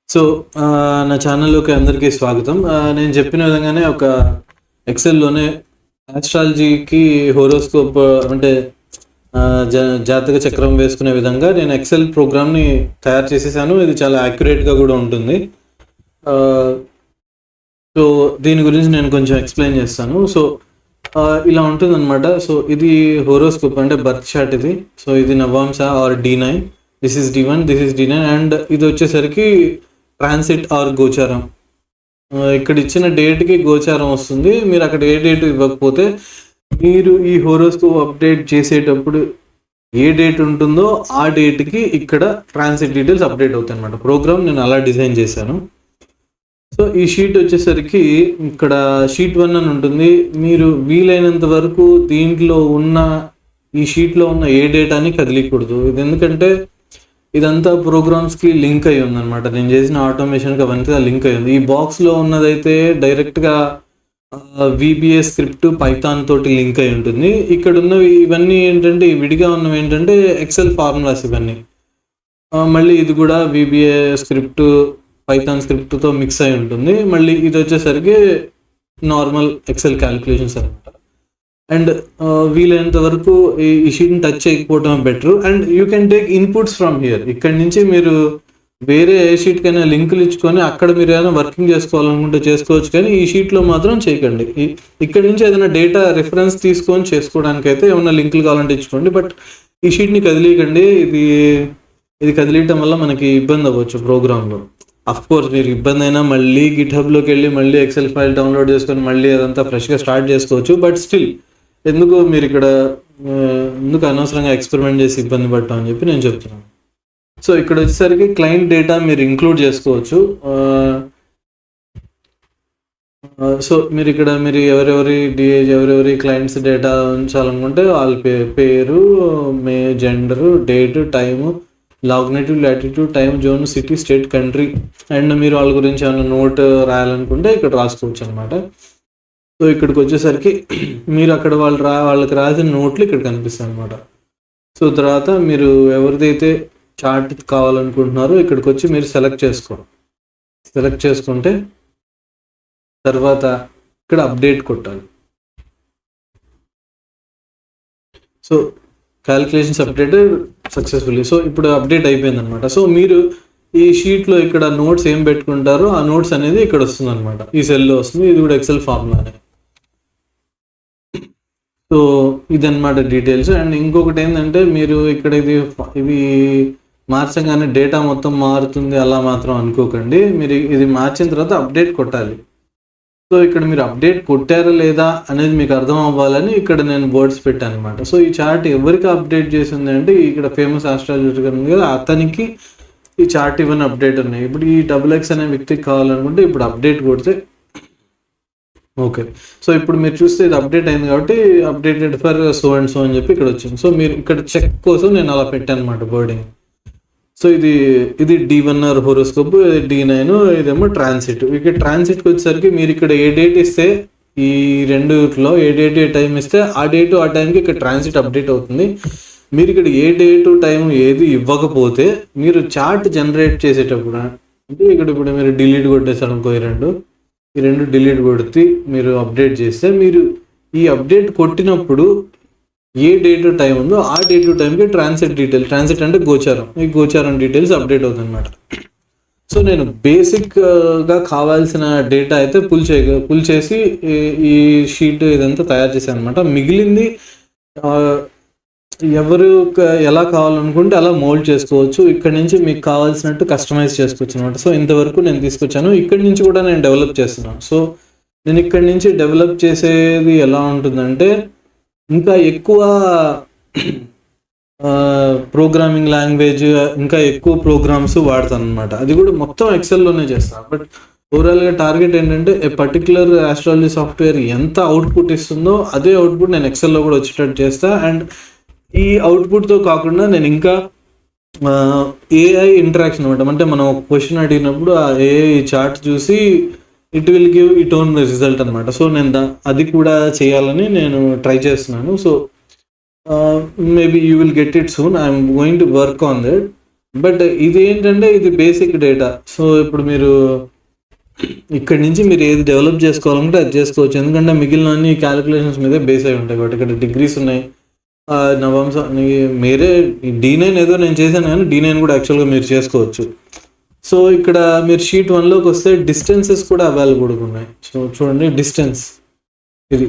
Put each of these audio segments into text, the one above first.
So, నా ఛానల్‌లోకి అందరికీ స్వాగతం. నేను చెప్పిన విధంగానే ఒక ఎక్సెల్‌లోనే ఆస్ట్రాలజీకి హోరోస్కోప్ అంటే జ జాతక చక్రం వేసుకునే విధంగా నేను ఎక్సెల్ ప్రోగ్రామ్‌ని తయారు చేసేసాను. ఇది చాలా యాక్యురేట్‌గా గూడా ఉంటుంది. ఆహ్, సో, దీని గురించి నేను కొంచెం ఎక్స్‌ప్లెయిన్ చేస్తాను. సో, ఇలా ఉంటుందనమాట. సో, ఇది హోరోస్కోప్ అంటే బర్త్ చార్ట్ ఇది. సో, ఇది Navamsa or D9. This is D1, this is D9 and ఇది వచ్చేసరికి ట్రాన్సిట్ ఆర్ గోచారం. ఇక్కడ ఇచ్చిన డేట్‌కి గోచారం వస్తుంది. మీరు అక్కడ ఏ డేట్ ఇవ్వకపోతే మీరు ఈ హోరోస్కోప్ అప్డేట్ చేసేటప్పుడు ఏ డేట్ ఉంటుందో ఆ డేట్‌కి ఇక్కడ ట్రాన్సిట్ డీటెయిల్స్ అప్డేట్ అవుతాయన్నమాట. ప్రోగ్రామ్ నేను అలా డిజైన్ చేశాను. సో, ఈ షీట్ వచ్చేసరికి ఇక్కడ షీట్ 1 అని ఉంటుంది. మీరు వీలైనంత వరకు దీంట్లో ఉన్న ఈ షీట్‌లో ఉన్న ఏ డేటాని కదిలీయకూడదు. ఇది ఎందుకంటే ఇదంతా ప్రోగ్రామ్స్‌కి లింక్ అయ్యి ఉందనమాట. నేను చేసిన ఆటోమేషన్‌కి అవంతా లింక్ అయ్యి ఉంది. ఈ బాక్స్‌లో ఉన్నదైతే డైరెక్ట్‌గా VBA స్క్రిప్ట్, పైథాన్ తోటి లింక్ అయ్యి ఉంటుంది. ఇక్కడ ఉన్నవి ఇవన్నీ ఏంటంటే విడిగా ఉన్నవి ఏంటంటే ఎక్సెల్ ఫార్ములాస్ ఇవన్నీ. మళ్ళీ ఇది కూడా VBA స్క్రిప్ట్, పైథాన్ స్క్రిప్ట్‌తో మిక్స్ అయి ఉంటుంది. మళ్ళీ ఇది వచ్చేసరికి నార్మల్ ఎక్సెల్ క్యాలిక్యులేషన్స్ అనమాట. అండ్ వీలైనంత వరకు ఈ షీట్‌ని టచ్ చేయకపోవడం better. And you can take inputs from here. ఇక్కడి నుంచి మీరు వేరే ఏ షీట్‌కైనా లింకులు ఇచ్చుకొని అక్కడ మీరు ఏదైనా వర్కింగ్ చేసుకోవాలనుకుంటే చేసుకోవచ్చు, కానీ ఈ షీట్‌లో మాత్రం చేయకండి. ఇక్కడి నుంచి ఏదైనా డేటా రిఫరెన్స్ తీసుకొని చేసుకోవడానికైతే ఏమన్నా లింకులు కావాలంటే ఇచ్చుకోండి. బట్ ఈ షీట్‌ని కదిలీయకండి. ఇది కదిలీయటం వల్ల మనకి ఇబ్బంది అవ్వచ్చు ప్రోగ్రామ్‌లో. అఫ్‌కోర్స్ మీకు ఇబ్బంది అయినా మళ్ళీ గిట్‌హబ్‌లోకి వెళ్ళి మళ్ళీ ఎక్సెల్ ఫైల్ డౌన్లోడ్ చేసుకొని మళ్ళీ అదంతా ఫ్రెష్‌గా స్టార్ట్ చేసుకోవచ్చు. బట్ స్టిల్ ఎందుకు మీరు ఇక్కడ ఎందుకు అనవసరంగా ఎక్స్పెరిమెంట్ చేసి ఇబ్బంది పడటం అని చెప్పి నేను చెప్తున్నాను. సో, ఇక్కడ వచ్చేసరికి క్లయింట్ డేటా మీరు ఇంక్లూడ్ చేసుకోవచ్చు. సో, మీరు ఎవరెవరి క్లయింట్స్ డేటా ఉంచాలనుకుంటే వాళ్ళ పేరు, gender, date, time, longitude, latitude, time zone, city, state, country and మీరు వాళ్ళ గురించి ఏమైనా నోట్ రాయాలనుకుంటే ఇక్కడ రాసుకోవచ్చు అనమాట. సో, ఇక్కడికి వచ్చేసరికి మీరు అక్కడ వాళ్ళకి రాసిన నోట్లు ఇక్కడ కనిపిస్తాయి అనమాట. సో, తర్వాత మీరు ఎవరిదైతే చార్ట్ కావాలనుకుంటున్నారో ఇక్కడికి వచ్చి మీరు సెలెక్ట్ చేసుకుంటే తర్వాత ఇక్కడ అప్డేట్ కొట్టాలి. So, calculations updated successfully. So, ఇప్పుడు అప్డేట్ అయిపోయింది అనమాట. సో, మీరు ఈ షీట్లో ఇక్కడ నోట్స్ ఏం పెట్టుకుంటారో ఆ నోట్స్ అనేది ఇక్కడ వస్తుంది అనమాట. ఈ సెల్లో వస్తుంది. ఇది కూడా ఎక్సెల్ ఫార్ములానే. సో, ఇదన్నమాట డీటెయిల్స్. అండ్ ఇంకొకటి ఏంటంటే మీరు ఇక్కడ ఇవి మార్చగానే డేటా మొత్తం మారుతుంది అలా మాత్రం అనుకోకండి. మీరు ఇది మార్చిన తర్వాత అప్డేట్ కొట్టాలి. సో, ఇక్కడ మీరు అప్డేట్ కొట్టారా లేదా అనేది మీకు అర్థం అవ్వాలని ఇక్కడ నేను బోర్డ్స్ పెట్టాను అనమాట. సో, ఈ చార్ట్ ఎవరికి అప్డేట్ చేసింది అంటే ఇక్కడ ఫేమస్ ఆస్ట్రాలజర్ ఉంది కదా, అతనికి ఈ చార్ట్ ఇవన్నీ అప్డేట్ ఉన్నాయి. ఇప్పుడు ఈ XX అనే వ్యక్తికి కావాలనుకుంటే ఇప్పుడు అప్డేట్ కొడితే ఓకే. సో, ఇప్పుడు మీరు చూస్తే ఇది అప్డేట్ అయింది కాబట్టి updated for so and so అని చెప్పి ఇక్కడ వచ్చింది. సో, మీరు ఇక్కడ చెక్ కోసం నేను అలా పెట్టాను అనమాట బోర్డింగ్. సో, ఇది D1 హోరోస్కోప్, D9 ఇదేమో ట్రాన్సిట్. ఇక్కడ ట్రాన్సిట్కి వచ్చేసరికి మీరు ఇక్కడ ఏ డేట్ ఇస్తే ఈ రెండులో ఏ డేట్ ఏ టైం ఇస్తే ఆ డేటు ఆ టైంకి ఇక్కడ ట్రాన్సిట్ అప్డేట్ అవుతుంది. మీరు ఇక్కడ ఏ డేటు టైం ఏది ఇవ్వకపోతే మీరు చార్ట్ జనరేట్ చేసేటప్పుడు అంటే ఇప్పుడు మీరు డిలీట్ కొట్టేసారు అనుకో, ఈ రెండు డిలీట్ కొడితే మీరు అప్డేట్ చేస్తే మీరు ఈ అప్డేట్ కొట్టినప్పుడు ఏ డేట్ టైం ఉందో ఆ డేట్ టైంకి ట్రాన్సిట్ అంటే గోచారం, ఈ గోచారం డీటెయిల్స్ అప్డేట్ అవుతుంది అనమాట. సో, నేను బేసిక్గా కావాల్సిన డేటా అయితే పుల్ చేసి ఈ షీట్ ఇదంతా తయారు చేశాను అనమాట. మిగిలింది ఎవరు ఎలా కావాలనుకుంటే అలా మోల్డ్ చేసుకోవచ్చు. ఇక్కడ నుంచి మీకు కావాల్సినట్టు కస్టమైజ్ చేసుకోవచ్చు అనమాట. సో, ఇంతవరకు నేను తీసుకొచ్చాను. ఇక్కడి నుంచి కూడా నేను డెవలప్ చేస్తున్నాను. సో, నేను ఇక్కడి నుంచి డెవలప్ చేసేది ఎలా ఉంటుందంటే ఇంకా ఎక్కువ ప్రోగ్రామింగ్ లాంగ్వేజ్, ఇంకా ఎక్కువ ప్రోగ్రామ్స్ వాడతాను అనమాట. అది కూడా మొత్తం ఎక్సెల్లోనే చేస్తాను. బట్ ఓవరాల్గా టార్గెట్ ఏంటంటే పర్టికులర్ ఆస్ట్రాలజీ సాఫ్ట్వేర్ ఎంత అవుట్పుట్ ఇస్తుందో అదే అవుట్పుట్ నేను ఎక్సెల్లో కూడా వచ్చేటట్టు చేస్తా. అండ్ ఈ అవుట్పుట్తో కాకుండా నేను ఇంకా AI ఇంటరాక్షన్ అనమాట. అంటే మనం ఒక క్వశ్చన్ అడిగినప్పుడు ఆ AI చార్ట్ చూసి it will give it own result అనమాట. సో, నేను అది కూడా చేయాలని నేను ట్రై చేస్తున్నాను. So, maybe you will get it soon. I'm going to work on that. But ఇది ఏంటంటే ఇది బేసిక్ డేటా. సో ఇప్పుడు మీరు ఇక్కడ నుంచి మీరు ఏది డెవలప్ చేసుకోవాలంటే అది చేసుకోవచ్చు, ఎందుకంటే మిగిలిన అన్ని క్యాలిక్యులేషన్స్ మీదే బేస్ అయి ఉంటాయి కాబట్టి. ఇక్కడ డిగ్రీస్ ఉన్నాయి, నవాంశ మీరే D9 ఏదో నేను చేశాను కానీ D9 కూడా యాక్చువల్గా మీరు చేసుకోవచ్చు. సో ఇక్కడ మీరు షీట్ 1లోకి వస్తే డిస్టెన్సెస్ కూడా అవైలబుల్ ఉన్నాయి. సో చూడండి డిస్టెన్స్, ఇది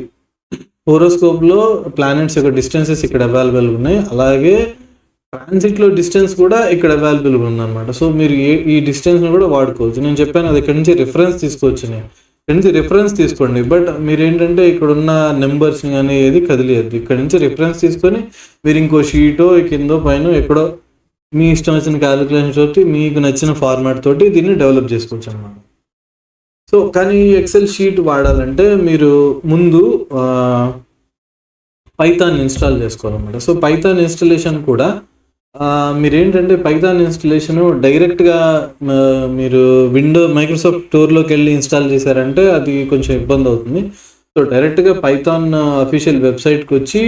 హోరోస్కోప్లో ప్లానెట్స్ యొక్క డిస్టెన్సెస్ ఇక్కడ అవైలబుల్ ఉన్నాయి. అలాగే ట్రాన్సిట్లో డిస్టెన్స్ కూడా ఇక్కడ అవైలబుల్ ఉందన్నమాట. సో మీరు ఈ డిస్టెన్స్ని కూడా వాడుకోవచ్చు. నేను చెప్పాను అది ఇక్కడ నుంచి రిఫరెన్స్ తీసుకోవచ్చు, నేను ఇక్కడ నుంచి రిఫరెన్స్ తీసుకోండి. బట్ మీరు ఏంటంటే ఇక్కడ ఉన్న నెంబర్స్ కానీ ఏది కదిలేదు, ఇక్కడ నుంచి రిఫరెన్స్ తీసుకొని మీరు ఇంకో షీటో కిందో పైన ఎక్కడో మీ ఇష్టం వచ్చిన క్యాలిక్యులేషన్ తోటి మీకు నచ్చిన ఫార్మాట్ తోటి దీన్ని డెవలప్ చేసుకోవచ్చు అన్నమాట. సో కానీ ఎక్సెల్ షీట్ వాడాలంటే మీరు ముందు పైథాన్ ఇన్స్టాల్ చేసుకోవాలన్నమాట. సో పైథాన్ ఇన్స్టాలేషన్ కూడా మీరేంటంటే పైథాన్ ఇన్స్టాలేషన్ డైరెక్ట్గా మీరు మైక్రోసాఫ్ట్ స్టోర్లోకి వెళ్ళి ఇన్స్టాల్ చేశారంటే అది కొంచెం ఇబ్బంది అవుతుంది. సో డైరెక్ట్గా పైథాన్ అఫీషియల్ వెబ్సైట్కి వచ్చి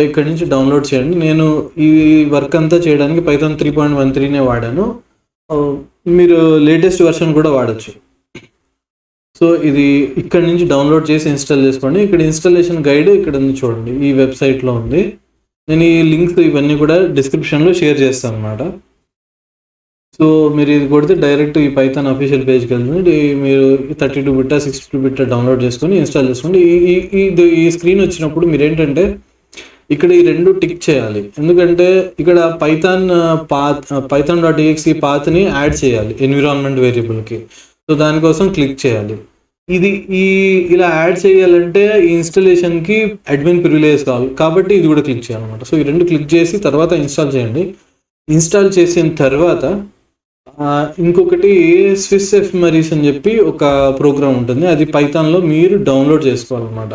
ఇక్కడ నుంచి డౌన్లోడ్ చేయండి. నేను ఈ వర్క్ అంతా చేయడానికి పైథాన్ 3.13 వాడాను, మీరు లేటెస్ట్ వర్షన్ కూడా వాడచ్చు. సో ఇది ఇక్కడ నుంచి డౌన్లోడ్ చేసి ఇన్స్టాల్ చేసుకోండి. ఇక్కడ ఇన్స్టాలేషన్ గైడ్ ఇక్కడ ఉంది చూడండి, ఈ వెబ్సైట్లో ఉంది. నేను ఈ లింక్స్ ఇవన్నీ కూడా డిస్క్రిప్షన్లో షేర్ చేస్తాను అనమాట. సో మీరు ఇది కొడితే డైరెక్ట్ ఈ పైథాన్ అఫీషియల్ పేజ్కి వెళ్తుంది. మీరు 32 బిట్ 62 బిట్ డౌన్లోడ్ చేసుకొని ఇన్స్టాల్ చేసుకోండి. ఈ స్క్రీన్ వచ్చినప్పుడు మీరు ఏంటంటే ఇక్కడ ఈ రెండు టిక్ చేయాలి, ఎందుకంటే ఇక్కడ python.exe పాత్ని యాడ్ చేయాలి ఎన్విరాన్మెంట్ వేరియబుల్కి. సో దానికోసం క్లిక్ చేయాలి. ఇది ఇలా యాడ్ చేయాలంటే ఈ ఇన్స్టాలేషన్కి అడ్మిన్ ప్రివిలేజ్ కావాలి కాబట్టి ఇది కూడా క్లిక్ చేయాలన్నమాట. సో ఈ రెండు క్లిక్ చేసి తర్వాత ఇన్స్టాల్ చేయండి. ఇన్స్టాల్ చేసిన తర్వాత ఇంకొకటి స్విస్ ఎఫ్ఎమరీస్ అని చెప్పి ఒక ప్రోగ్రామ్ ఉంటుంది, అది పైథాన్లో మీరు డౌన్లోడ్ చేసుకోవాలన్నమాట.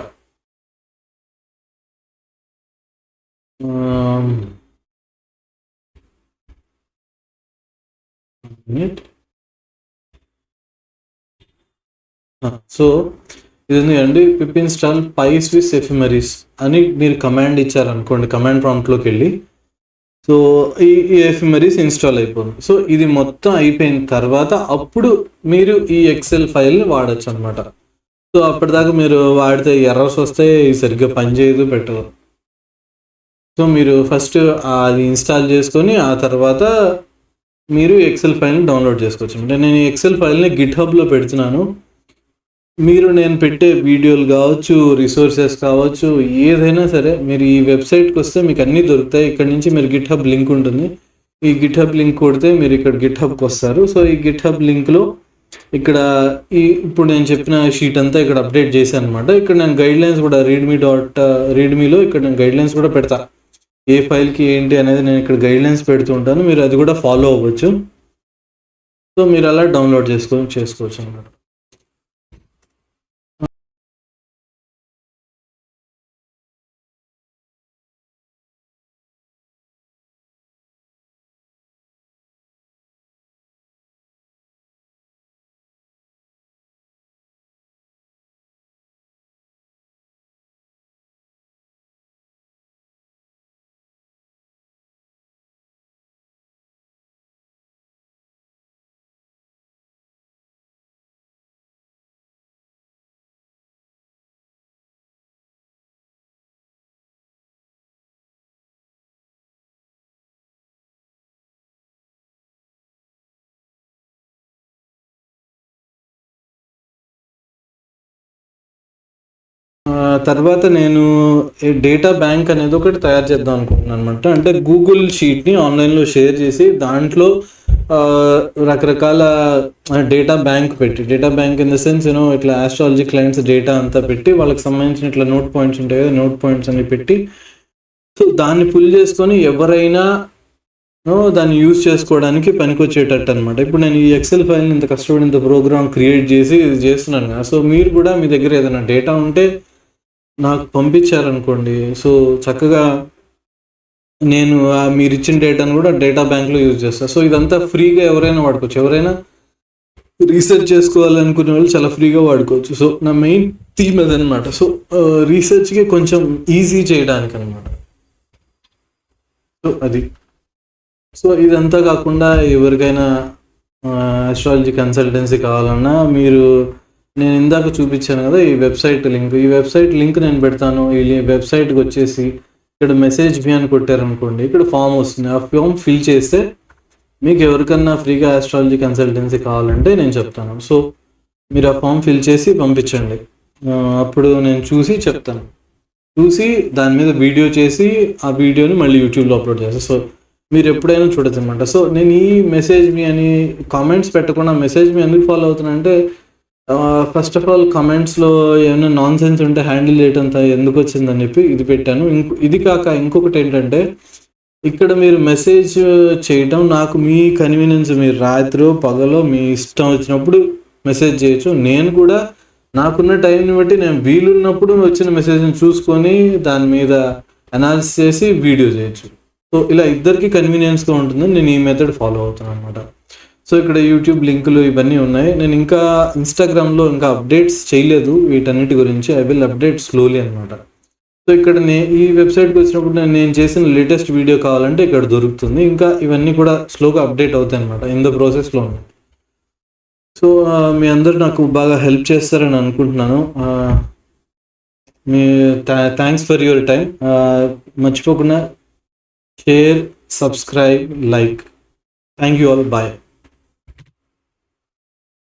సో ఇది ఉంది అండి, పిప్ ఇన్స్టాల్ PySwiss ఎఫెమరీస్ అని మీరు కమాండ్ ఇచ్చారనుకోండి, కమాండ్ ప్రాంప్ట్లోకి వెళ్ళి సో ఈ ఎఫెమరీస్ ఇన్స్టాల్ అయిపోతుంది. సో ఇది మొత్తం అయిపోయిన తర్వాత అప్పుడు మీరు ఈ ఎక్సెల్ ఫైల్ని వాడచ్చు అనమాట. సో అప్పటిదాకా మీరు వాడితే ఎర్రర్స్ వస్తే సరిగ్గా పనిచేయదు, పెట్టదు. సో మీరు ఫస్ట్ అది ఇన్స్టాల్ చేసుకొని ఆ తర్వాత మీరు ఎక్సెల్ ఫైల్ని డౌన్లోడ్ చేసుకోవచ్చు. అంటే నేను ఈ ఎక్సెల్ ఫైల్ని గిట్హబ్లో పెడుతున్నాను. మీరు నేను పెట్టే వీడియోలు కావచ్చు, రిసోర్సెస్ కావచ్చు, ఏదైనా సరే మీరు ఈ వెబ్సైట్కి వస్తే మీకు అన్నీ దొరుకుతాయి. ఇక్కడ నుంచి మీరు గిట్హబ్ లింక్ ఉంటుంది, ఈ గిట్హబ్ లింక్ కొడితే మీరు ఇక్కడ గిట్హబ్కి వస్తారు. సో ఈ గిట్హబ్ లింక్లో ఇక్కడ ఇప్పుడు నేను చెప్పిన షీట్ అంతా ఇక్కడ అప్డేట్ చేశాను అనమాట. ఇక్కడ నేను గైడ్లైన్స్ కూడా రీడ్మీలో ఇక్కడ నేను గైడ్లైన్స్ కూడా పెడతా, ఏ ఫైల్కి ఏంటి అనేది నేను ఇక్కడ గైడ్లైన్స్ పెడుతూ ఉంటాను, మీరు అది కూడా ఫాలో అవ్వచ్చు. సో మీరు అలా డౌన్లోడ్ చేసుకోవచ్చు అన్నమాట. తర్వాత నేను డేటా బ్యాంక్ అనేది ఒకటి తయారు చేద్దాం అనుకుంటున్నాను అనమాట. అంటే గూగుల్ షీట్ని ఆన్లైన్లో షేర్ చేసి దాంట్లో రకరకాల data bank in the sense ఇట్లా ఆస్ట్రాలజీ క్లయింట్స్ డేటా అంతా పెట్టి వాళ్ళకి సంబంధించిన ఇట్లా నోట్ పాయింట్స్ ఉంటాయి కదా, నోట్ పాయింట్స్ అని పెట్టి సో దాన్ని పుల్ చేసుకొని ఎవరైనా దాన్ని యూజ్ చేసుకోవడానికి పనికొచ్చేటట్టు అనమాట. ఇప్పుడు నేను ఈ ఎక్సెల్ ఫైల్ని ఇంత కష్టపడి ఇంత ప్రోగ్రామ్ క్రియేట్ చేసి ఇది చేస్తున్నాను కదా. సో మీరు కూడా మీ దగ్గర ఏదైనా డేటా ఉంటే నాకు పంపించారనుకోండి, సో చక్కగా నేను మీరు ఇచ్చిన డేటాను కూడా డేటా బ్యాంక్లో యూజ్ చేస్తాను. సో ఇదంతా ఫ్రీగా ఎవరైనా వాడుకోవచ్చు, ఎవరైనా రీసెర్చ్ చేసుకోవాలనుకునే వాళ్ళు చాలా ఫ్రీగా వాడుకోవచ్చు. సో నా మెయిన్ థీమ్ అదనమాట. సో రీసెర్చ్కి కొంచెం ఈజీ చేయడానికి అనమాట. సో అది సో ఇదంతా కాకుండా ఎవరికైనా ఆస్ట్రాలజీ కన్సల్టెన్సీ కావాలన్నా మీరు, నేను ఇందాక చూపించాను కదా ఈ వెబ్సైట్ లింక్ నేను పెడతాను. ఈ వెబ్సైట్కి వచ్చేసి ఇక్కడ మెసేజ్ మీ అని కొట్టారనుకోండి, ఇక్కడ ఫామ్ వస్తుంది. ఆ ఫామ్ ఫిల్ చేస్తే మీకు ఎవరికన్నా ఫ్రీగా ఆస్ట్రాలజీ కన్సల్టెన్సీ కావాలంటే నేను చెప్తాను. సో మీరు ఆ ఫామ్ ఫిల్ చేసి పంపించండి. అప్పుడు నేను చూసి చెప్తాను. చూసి దాని మీద వీడియో చేసి ఆ వీడియోని మళ్ళీ యూట్యూబ్లో అప్లోడ్ చేస్తాను. సో మీరు ఎప్పుడైనా చూడొచ్చు అనమాట. సో నేను ఈ మెసేజ్ మీ అని కామెంట్స్ పెట్టకుండా మెసేజ్ మీ ఎందుకు ఫాలో అవుతున్నానంటే, ఫస్ట్ ఆఫ్ ఆల్ కమెంట్స్లో ఏమైనా నాన్ సెన్స్ ఉంటే హ్యాండిల్ చేయటంత ఎందుకు వచ్చిందని చెప్పి ఇది పెట్టాను. ఇది కాక ఇంకొకటి ఏంటంటే, ఇక్కడ మీరు మెసేజ్ చేయటం నాకు మీ కన్వీనియన్స్, మీరు రాత్రో పగలో మీ ఇష్టం వచ్చినప్పుడు మెసేజ్ చేయొచ్చు. నేను కూడా నాకున్న టైంని బట్టి నేను వీలున్నప్పుడు వచ్చిన మెసేజ్ని చూసుకొని దాని మీద అనాలిసిస్ చేసి వీడియో చేయొచ్చు. సో ఇలా ఇద్దరికి కన్వీనియన్స్గా ఉంటుందని నేను ఈ మెథడ్ ఫాలో అవుతాను అనమాట. సో ఇక్కడ యూట్యూబ్ లింకులు ఇవన్నీ ఉన్నాయి. నేను ఇంకా ఇన్స్టాగ్రామ్లో ఇంకా అప్డేట్స్ చేయలేదు వీటన్నిటి గురించి. ఐ విల్ అప్డేట్ స్లోలీ అనమాట. సో ఇక్కడ ఈ వెబ్సైట్కి వచ్చినప్పుడు నేను చేసిన లేటెస్ట్ వీడియో కావాలంటే ఇక్కడ దొరుకుతుంది. ఇంకా ఇవన్నీ కూడా స్లోగా అప్డేట్ అవుతాయి అనమాట. ఇన్ ద ప్రాసెస్లో ఉన్నాయి. సో మీ అందరూ నాకు బాగా హెల్ప్ చేస్తారని అనుకుంటున్నాను. మీ థ్యాంక్స్ ఫర్ యువర్ టైం. మర్చిపోకుండా share, subscribe, like. Thank you all. Bye.